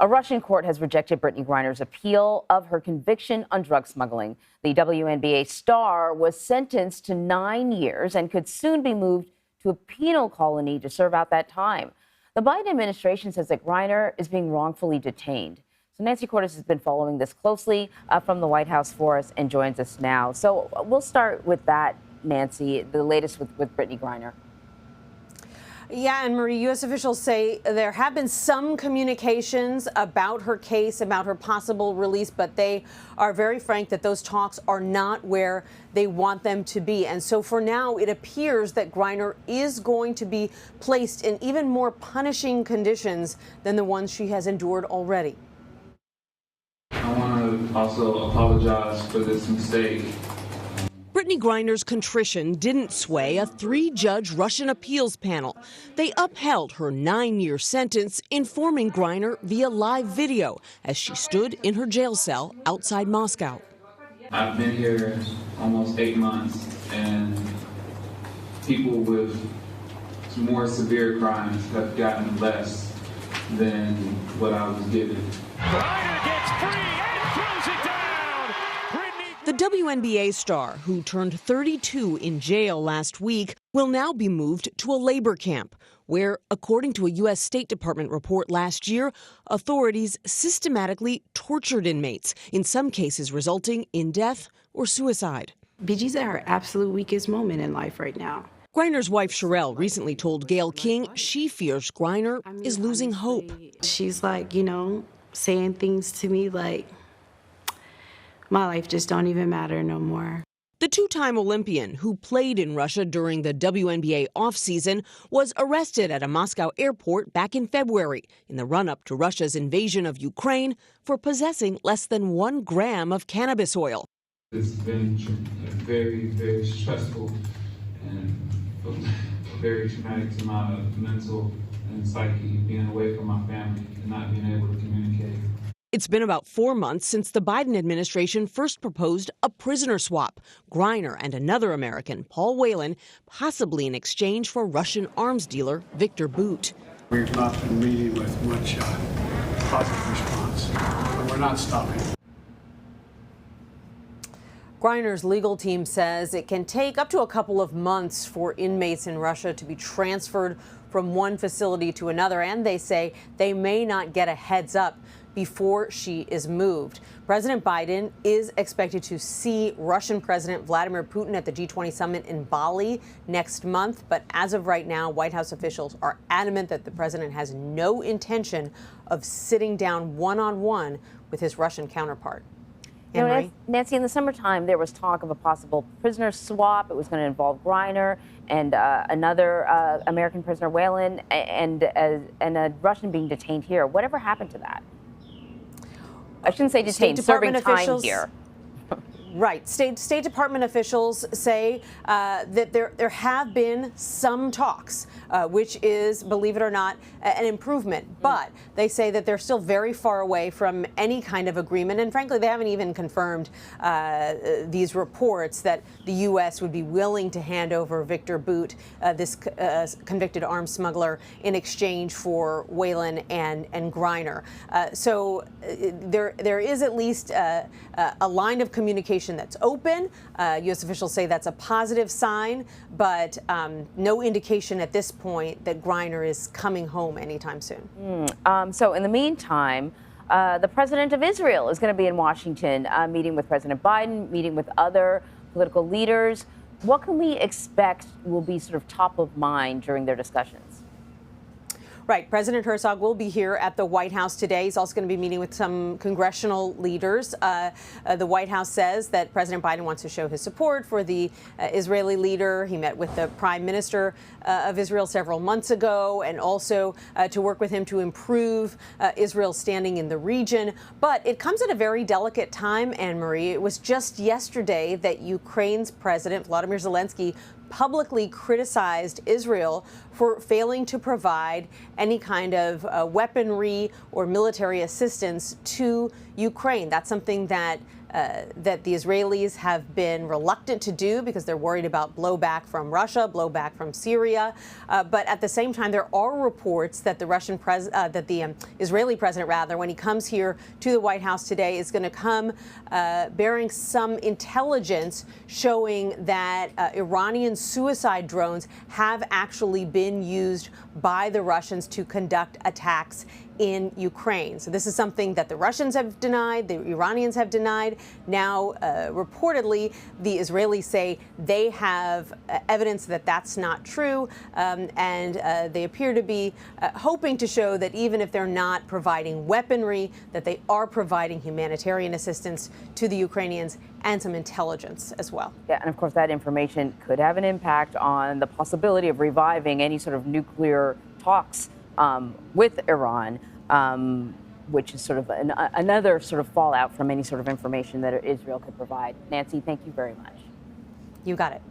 A Russian court has rejected Brittney Griner's appeal of her conviction on drug smuggling. The WNBA star was sentenced to 9 years and could soon be moved to a penal colony to serve out that time. The Biden administration says that Griner is being wrongfully detained. So Nancy Cordes has been following this closely from the White House for us and joins us now. So we'll start with that, Nancy, the latest with Brittney Griner. Yeah, and Marie, U.S. officials say there have been some communications about her case, about her possible release, but they are very frank that those talks are not where they want them to be. And so for now, it appears that Griner is going to be placed in even more punishing conditions than the ones she has endured already. I want to also apologize for this mistake. Brittney Griner's contrition didn't sway a 3-judge Russian appeals panel. They upheld her 9-year sentence, informing Griner via live video as she stood in her jail cell outside Moscow. I've been here almost 8 months, and people with more severe crimes have gotten less than what I was given. Griner gets free and throws it down. The WNBA star, who turned 32 in jail last week, will now be moved to a labor camp, where, according to a U.S. State Department report last year, authorities systematically tortured inmates, in some cases resulting in death or suicide. BG's at her absolute weakest moment in life right now. Griner's wife, Sherelle, recently told Gayle King she fears Griner is losing hope. She's like, saying things to me like, my life just don't even matter no more. The 2-time Olympian, who played in Russia during the WNBA offseason, was arrested at a Moscow airport back in February in the run-up to Russia's invasion of Ukraine for possessing less than 1 gram of cannabis oil. It's been very, very stressful and very traumatic to my mental and psyche, being away from my family and not being able to communicate. It's been about 4 months since the Biden administration first proposed a prisoner swap. Griner and another American, Paul Whelan, possibly in exchange for Russian arms dealer Victor Bout. We've not been meeting with much positive response, but we're not stopping. Griner's legal team says it can take up to a couple of months for inmates in Russia to be transferred from one facility to another, and they say they may not get a heads up before she is moved. President Biden is expected to see Russian President Vladimir Putin at the G20 summit in Bali next month. But as of right now, White House officials are adamant that the president has no intention of sitting down one-on-one with his Russian counterpart. Nancy, in the summertime, there was talk of a possible prisoner swap. It was going to involve Griner and another American prisoner, Whelan, and a Russian being detained here. Whatever happened to that? I shouldn't say detained, serving time here. Right. State Department officials say that there have been some talks, which is, believe it or not, an improvement. But they say that they're still very far away from any kind of agreement. And frankly, they haven't even confirmed these reports that the U.S. would be willing to hand over Victor Bout, this convicted arms smuggler, in exchange for Whelan and Griner. So there is at least a line of communication that's open. U.S. officials say that's a positive sign, but no indication at this point that Griner is coming home anytime soon. So in the meantime, the president of Israel is going to be in Washington, meeting with President Biden, meeting with other political leaders. What can we expect will be sort of top of mind during their discussions? Right. President Herzog will be here at the White House today. He's also going to be meeting with some congressional leaders. The White House says that President Biden wants to show his support for the Israeli leader. He met with the prime minister of Israel several months ago, and also to work with him to improve Israel's standing in the region. But it comes at a very delicate time, Anne-Marie. It was just yesterday that Ukraine's President Volodymyr Zelensky publicly criticized Israel for failing to provide any kind of weaponry or military assistance to Ukraine. That's something that that the Israelis have been reluctant to do because they're worried about blowback from Russia, blowback from Syria. But at the same time, there are reports that the Israeli president, rather, when he comes here to the White House today, is going to come bearing some intelligence showing that Iranian suicide drones have actually been used by the Russians to conduct attacks in Ukraine. So this is something that the Russians have denied, the Iranians have denied. Now, reportedly, the Israelis say they have evidence that that's not true, and they appear to be hoping to show that even if they're not providing weaponry, that they are providing humanitarian assistance to the Ukrainians and some intelligence as well. Yeah, and of course that information could have an impact on the possibility of reviving any sort of nuclear talks with Iran, which is sort of another sort of fallout from any sort of information that Israel could provide. Nancy, thank you very much. You got it.